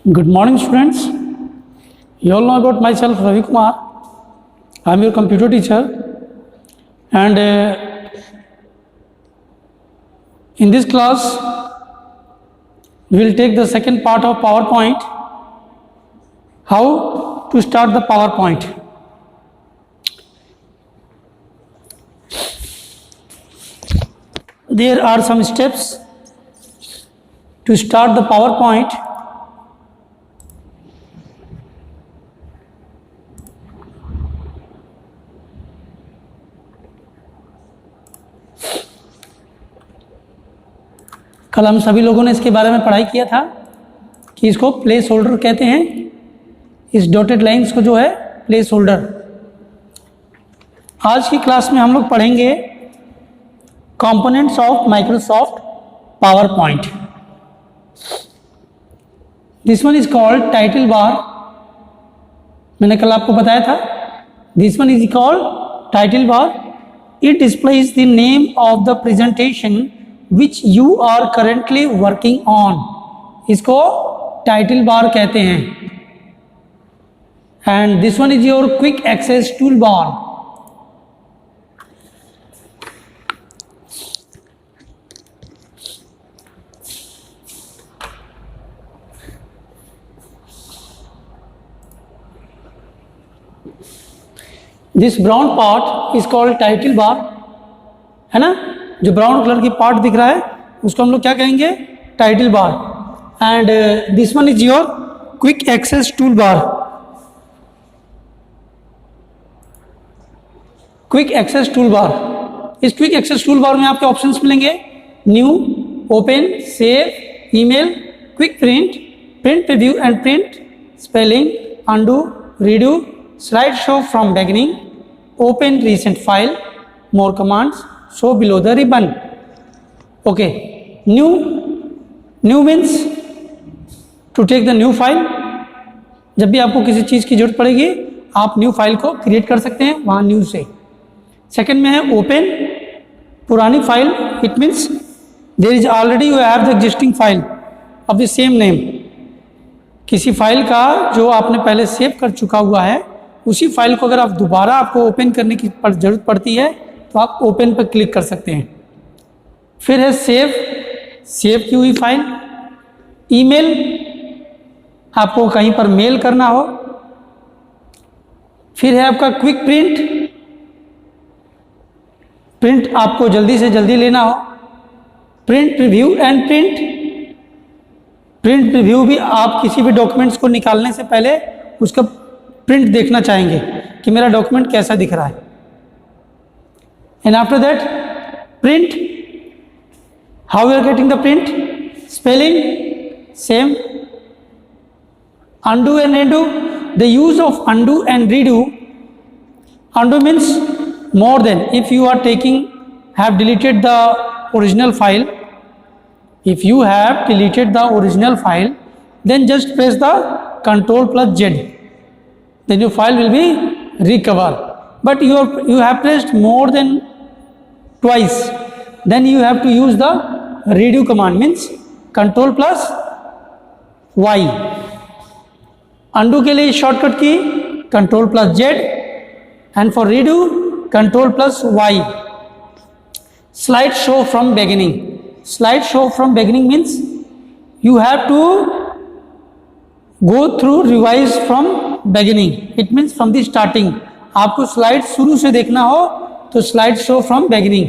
Good morning, students. You all know about myself, Ravi Kumar. I am your computer teacher, and in this class, we will take the second part of PowerPoint. How to start the PowerPoint. There are some steps to start the PowerPoint. कल हम सभी लोगों ने इसके बारे में पढ़ाई किया था कि इसको प्लेस होल्डर कहते हैं। इस डॉटेड लाइंस को जो है प्लेस होल्डर। आज की क्लास में हम लोग पढ़ेंगे components of Microsoft power point. This one is called title bar. मैंने कल आपको बताया था, this one is called title bar. It displays the name of the presentation which you are currently working on। इसको टाइटल बार कहते हैं। and this one is your quick access toolbar। this brown part is called title bar, है ना। जो brown colour की part दिख रहा है उसको हम लोग क्या कहेंगे, title bar. And this one is your quick access tool bar. Quick access tool bar, इस क्विक एक्सेस टूल बार में आपके ऑप्शंस मिलेंगे new, open, save, email, quick print, print preview and print, spelling, undo, redo, slide show from beginning, open recent file, more commands, show below the ribbon। okay, new means to take the new file। जब भी आपको किसी चीज की जरूरत पड़ेगी आप new file को क्रिएट कर सकते हैं वहां न्यू से। सेकंड में है ओपन, पुरानी file. It means there is already you have the existing file of the same name. किसी फाइल का जो आपने पहले सेव कर चुका हुआ है उसी फाइल को अगर आप दोबारा आपको ओपन करने की जरूरत पड़ती है तो आप ओपन पर क्लिक कर सकते हैं। फिर है सेव की हुई फाइल। ईमेल, आपको कहीं पर मेल करना हो। फिर है आपका क्विक प्रिंट आपको जल्दी से जल्दी लेना हो। Print preview and print preview भी आप किसी भी डॉक्यूमेंट्स को निकालने से पहले उसका प्रिंट देखना चाहेंगे कि मेरा डॉक्यूमेंट कैसा दिख रहा है। And after that, print, how we are getting the print, spelling, same, undo and redo, the use of undo and redo। Undo means more than, if you are have deleted the original file, if you have deleted the original file, then just press the Ctrl+Z, then your file will be recovered। But you have pressed more than twice, then you have to use the redo command, means Ctrl+Y। undo के लिए shortcut की Ctrl+Z and for redo Ctrl+Y। slide show from beginning, slide show from beginning means you have to go through revise from beginning। it means from the starting। आपको slide शुरू से देखना हो तो slide show from beginning.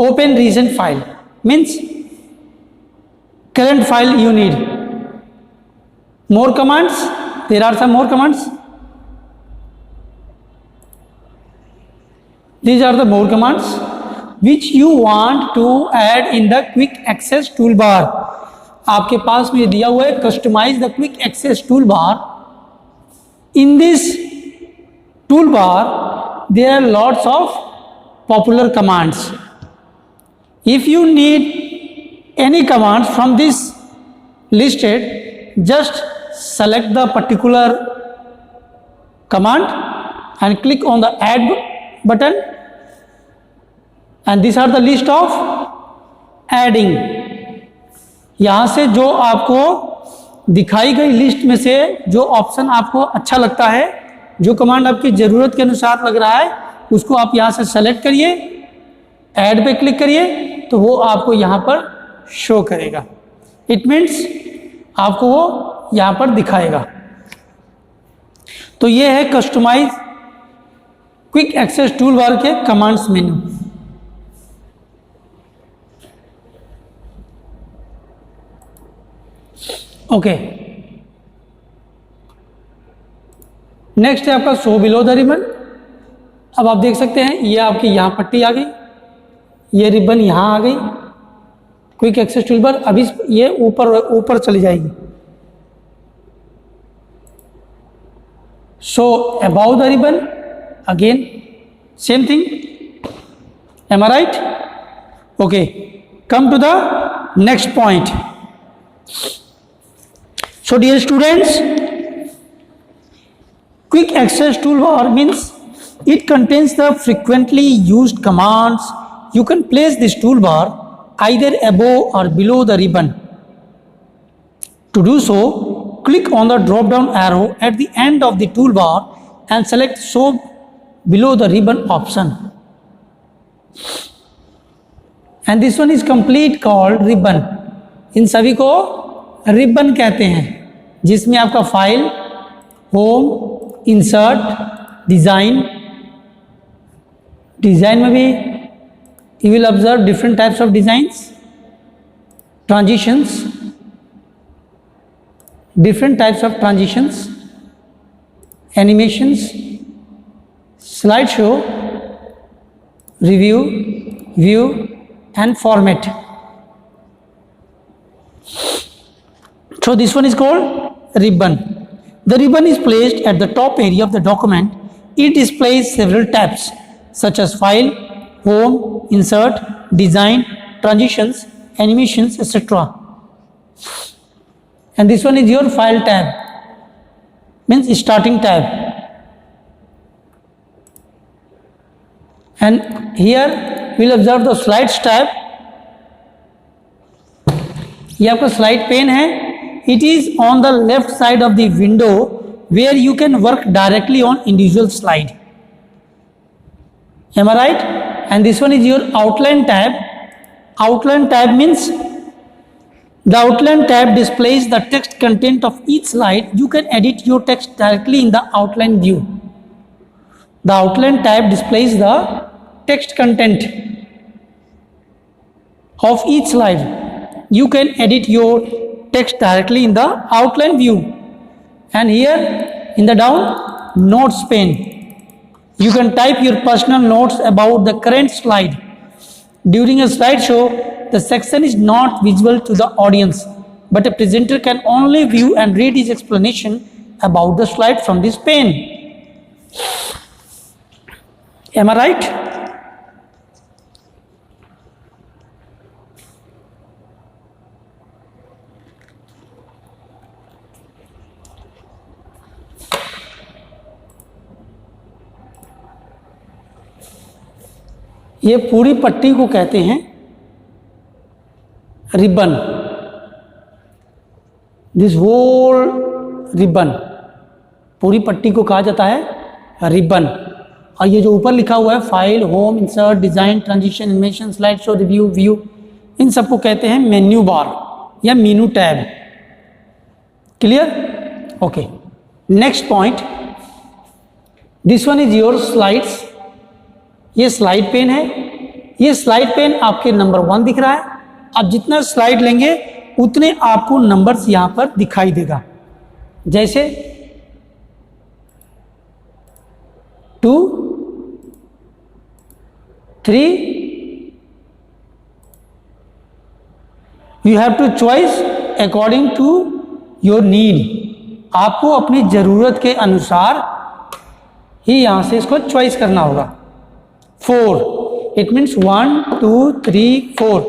Open recent file means current file you need. More commands, there are some more commands. These are the more commands which you want to add in the quick access tool bar. आपके पास में दिया हुआ है customize the quick access tool bar. In this toolbar there are lots of popular commands। if you need any commands from this listed, just select the particular command and click on the add button, and these are the list of adding। यहाँ से जो आपको दिखाई गई list में से जो option आपको अच्छा लगता है, जो कमांड आपकी ज़रूरत के अनुसार लग रहा है, उसको आप यहाँ से सेलेक्ट करिए, ऐड पे क्लिक करिए, तो वो आपको यहाँ पर शो करेगा। इट मीन्स आपको वो यहाँ पर दिखाएगा। तो ये है customize quick access tool bar के कमांड्स मेन्यू। ओके, नेक्स्ट है आपका शो बिलो द रिबन। अब आप देख सकते हैं ये आपकी यहाँ पट्टी आ गई, ये रिबन यहाँ आ गई, क्विक एक्सेस टूल बार। अभी ये ऊपर चली जाएगी। Show about the ribbon, again same thing, am I right? Okay, come to the next point. So dear students, quick access toolbar means it contains the frequently used commands. You can place this toolbar either above or below the ribbon. To do so, click on the drop down arrow at the end of the toolbar and select show below the ribbon option. And this one is complete called ribbon. इन सभी को ribbon कहते हैं, जिसमें आपका file, home, insert, design में भी you will observe different types of designs, transitions, different types of transitions, animations, slideshow, review, view and format. So this one is called ribbon. The ribbon is placed at the top area of the document. It displays several tabs such as file, home, insert, design, transitions, animations, etc. And this one is your file tab, means starting tab. And here we'll observe the slides tab. ये आपका slide pane है. It is on the left side of the window where you can work directly on individual slide. Am I right? And this one is your outline tab. Outline tab means the outline tab displays the text content of each slide. You can edit your text directly in the outline view. The outline tab displays the text content of each slide. You can edit your text directly in the outline view. And here in the down notes pane, you can type your personal notes about the current slide. During a slideshow, the section is not visible to the audience, but a presenter can only view and read his explanation about the slide from this pane. Am I right? ये पूरी पट्टी को कहते हैं ribbon. This whole ribbon, पूरी पट्टी को कहा जाता है रिबन. और ये जो ऊपर लिखा हुआ है file, home, insert, design, transition, animation, slide show, review, view, इन सबको कहते हैं मेन्यू बार या menu tab. Clear? Okay, next point. This one is your slides. ये स्लाइड पेन है. ये स्लाइड पेन आपके नंबर 1 दिख रहा है. आप जितना स्लाइड लेंगे उतने आपको नंबर्स यहां पर दिखाई देगा. जैसे 2, 3, you have two choice according to your need. आपको अपनी ज़रूरत के अनुसार ही यहां से इसको चॉइस करना होगा. 4, it means 1, 2, 3, 4.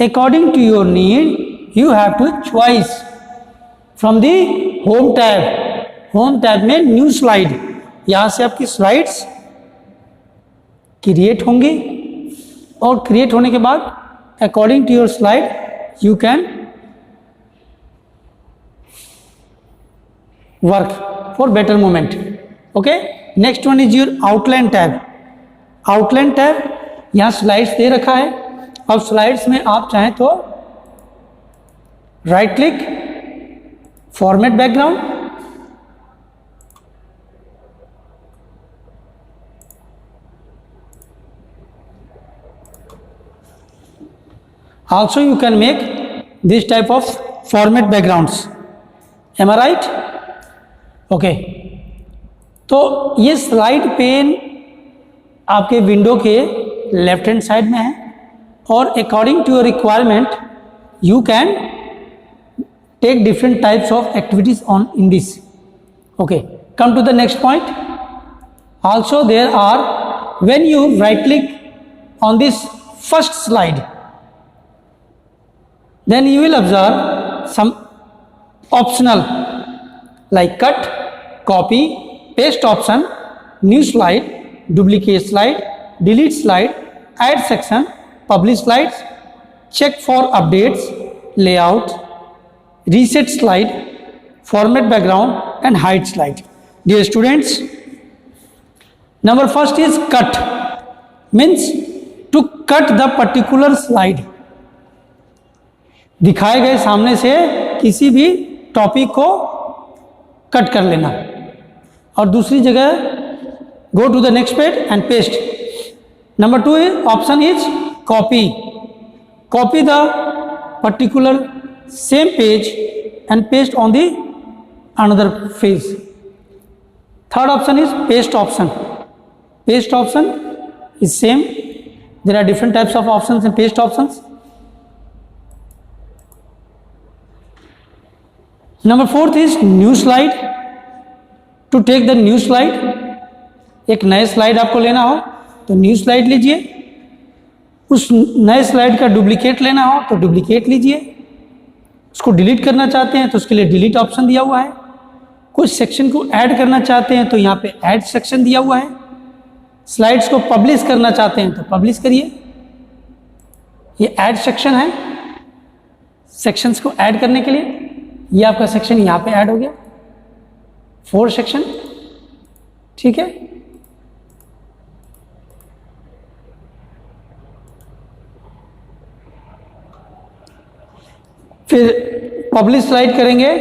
According to your need, you have to choose from the home tab. Home tab में न्यू स्लाइड, यहाँ से आपकी स्लाइड्स क्रिएट होंगी और क्रिएट होने के बाद according to your slide you can work for better moment. Okay, next one is your outline tab. Outline tab, यहाँ स्लाइड्स दे रखा है. अब स्लाइड्स में आप चाहें तो right click, format background, also you can make this type of format backgrounds. Am I right? Okay, तो ये स्लाइड पेन आपके विंडो के लेफ्ट हैंड साइड में है और according to your requirement you can take different types of activities on in this. Okay, come to the next point. Also there are, when you right click on this first slide, then you will observe some optional like cut, copy, paste option, new slide, duplicate slide, delete slide, add section, publish slides, check for updates, layout, reset slide, format background and hide slide. Dear students, number first is cut, means to cut the particular slide. दिखाए गए सामने से किसी भी topic को cut कर लेना. और दूसरी जगह go to the next page and paste. Number 2 option is copy, copy the particular same page and paste on the another page. Third option is paste option. Paste option is same, there are different types of options in paste options. Number 4 is new slide. To take the new slide, एक नए slide आपको लेना हो तो new slide लीजिए. उस नए slide का डुप्लीकेट लेना हो तो डुप्लीकेट लीजिए. उसको डिलीट करना चाहते हैं तो उसके लिए डिलीट ऑप्शन दिया हुआ है. कुछ सेक्शन को ऐड करना चाहते हैं तो यहाँ पे ऐड सेक्शन दिया हुआ है. स्लाइड्स को पब्लिश करना चाहते हैं तो पब्लिश करिए. ये ऐड सेक्शन है, सेक्शंस को ऐड करने के लिए. ये आपका सेक्शन यहाँ पे ऐड हो गया, 4 सेक्शन. ठीक है, फिर पब्लिश स्लाइड करेंगे.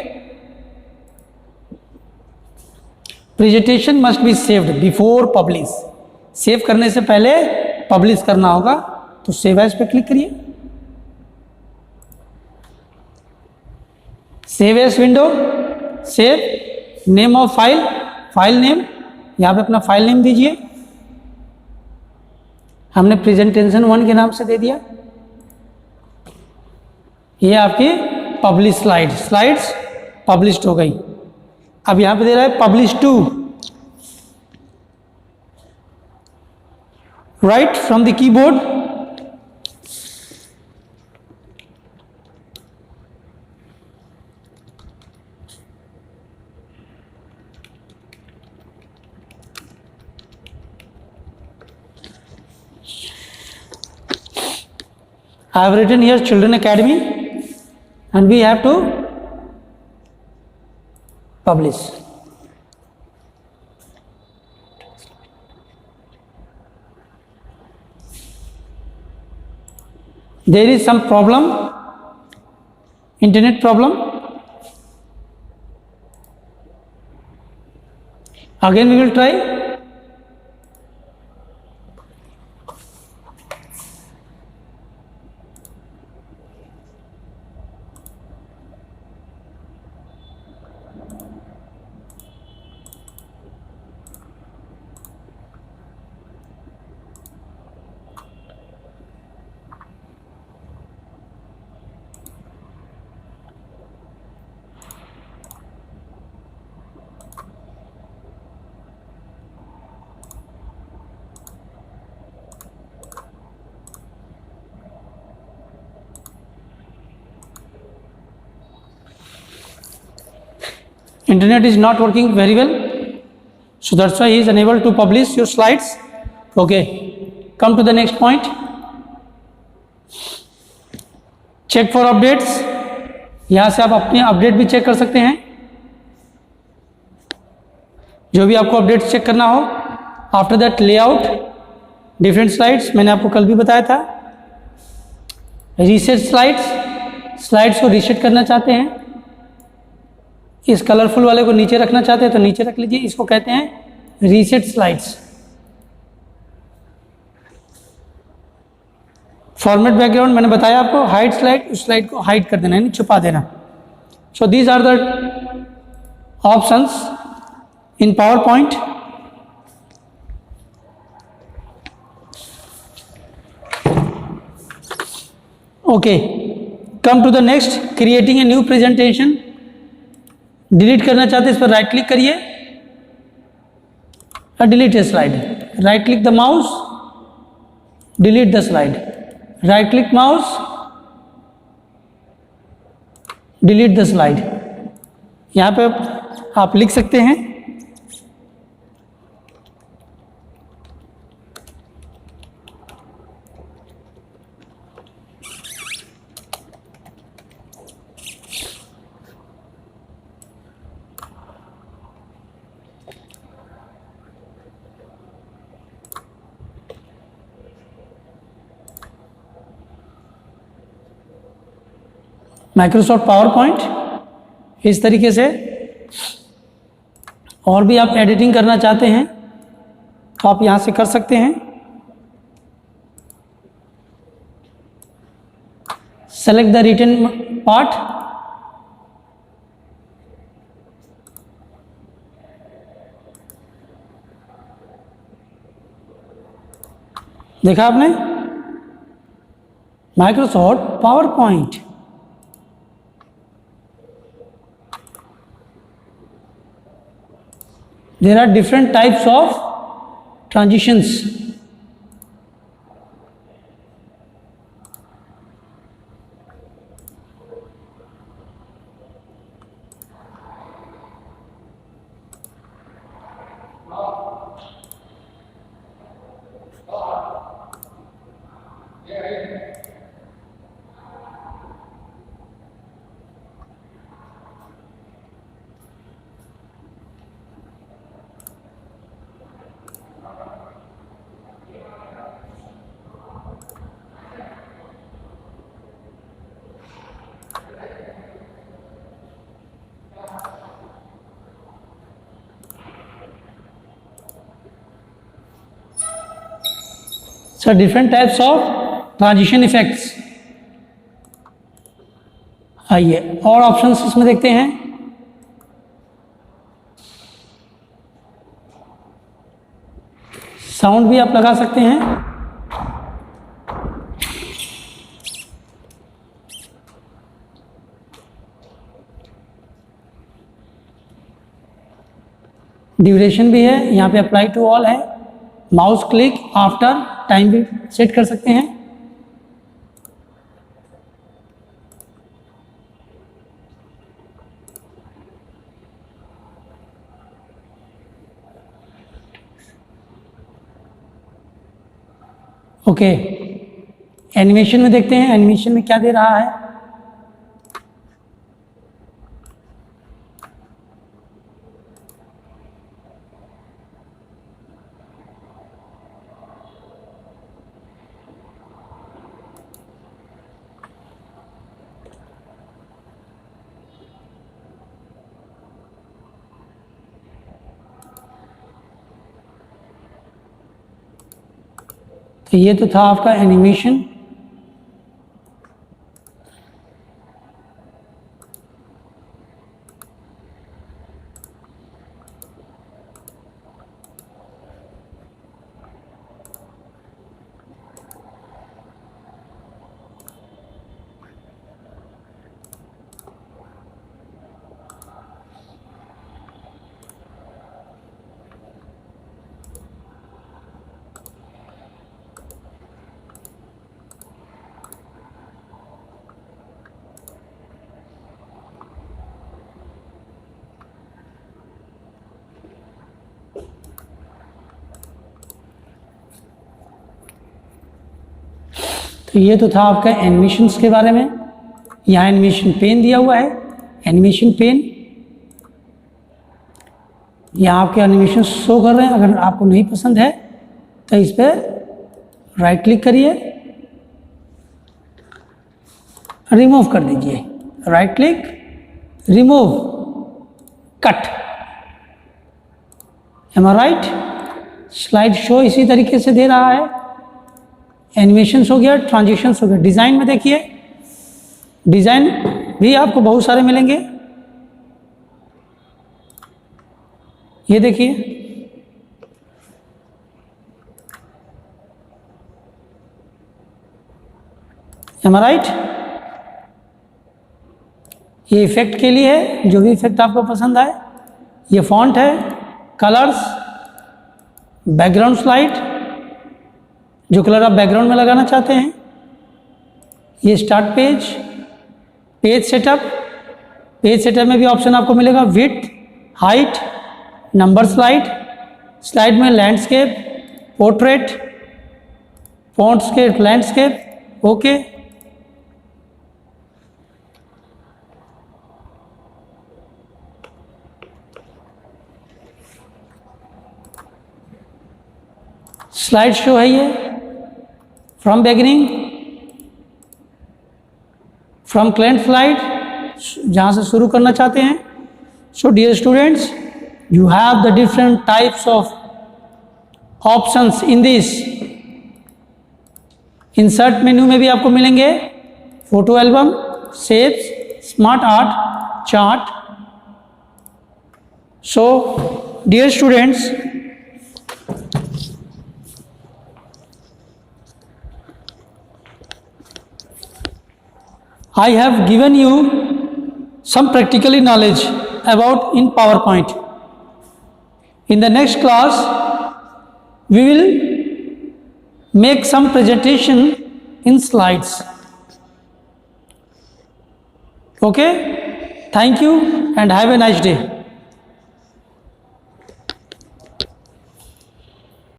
Presentation must be saved before publish. Save करने से पहले पब्लिश करना होगा तो सेव एज पे क्लिक करिए. Save as window, save name of file, file name, यहाँ पे अपना फाइल नेम दीजिए. हमने प्रेजेंटेशन 1 के नाम से दे दिया. ये आपकी पब्लिश स्लाइड, स्लाइड्स पब्लिश्ड हो गई. अब यहाँ पे दे रहा है publish to. Right from the keyboard I have written here Children Academy and we have to publish. There is some problem, internet problem. Again we will try. Internet is not working very well, so that's why he is unable to publish your slides. Okay, come to the next point. Check for updates. यहाँ से आप अपने update भी check कर सकते हैं. जो भी आपको अपडेट्स चेक करना हो। After that layout, different slides, मैंने आपको कल भी बताया था। रीसेट स्लाइड्स को रीसेट करना चाहते हैं, इस कलरफुल वाले को नीचे रखना चाहते हैं तो नीचे रख लीजिए, इसको कहते हैं रीसेट स्लाइड्स। फॉर्मेट बैकग्राउंड मैंने बताया आपको, हाइड स्लाइड, उस स्लाइड को हाइड कर देना यानी छुपा देना। So these are the options in power point. Okay, come to the next, creating a new presentation. Delete करना चाहते हैं, इस पर राइट क्लिक करिए, delete a slide, right click the mouse, delete the slide, right click mouse, delete the slide. यहाँ पे आप लिख सकते हैं माइक्रोसॉफ्ट पावर पॉइंट। इस तरीके से और भी आप एडिटिंग करना चाहते हैं तो आप यहाँ से कर सकते हैं। सेलेक्ट द रिटन पार्ट, देखा आपने, Microsoft power point. There are different types of transitions. So different types of transition effects। आइए और ऑप्शंस इसमें देखते हैं। साउंड भी आप लगा सकते हैं। ड्यूरेशन भी है, यहाँ पे अप्लाई टू ऑल है। माउस क्लिक आफ्टर टाइम भी सेट कर सकते हैं। ओके, एनिमेशन में देखते हैं, एनिमेशन में क्या दे रहा है। तो ये तो था आपका एनिमेशन। तो ये तो था आपका एनिमेशंस के बारे में। यहाँ एनिमेशन पेन दिया हुआ है, एनिमेशन पेन। यहाँ आपके एनिमेशन शो कर रहे हैं। अगर आपको नहीं पसंद है तो इस पर राइट क्लिक करिए, रिमूव कर दीजिए, right click, remove, cut. Am I right? Slide show इसी तरीके से दे रहा है। एनिमेशंस हो गया, ट्रांजिशंस हो गया। डिज़ाइन में देखिए, डिज़ाइन भी आपको बहुत सारे मिलेंगे। ये देखिए, एम आई राइट? ये इफेक्ट के लिए है, जो भी इफेक्ट आपको पसंद आए। ये फॉन्ट है, कलर्स, बैकग्राउंड स्लाइड, जो कलर आप बैकग्राउंड में लगाना चाहते हैं। ये start page, page setup. Page setup में भी ऑप्शन आपको मिलेगा width, height, number slide, slide में लैंडस्केप, पोर्ट्रेट, फॉन्ट्सकेप, लैंडस्केप, ओके। स्लाइड शो है ये, from beginning, from current slide, जहाँ से शुरू करना चाहते हैं। So dear students, you have the different types of options in this। Insert menu में भी आपको मिलेंगे photo album, shapes, smart art, chart. So dear students, I have given you some practically knowledge about in PowerPoint. In the next class, we will make some presentation in slides. Okay? Thank you and have a nice day.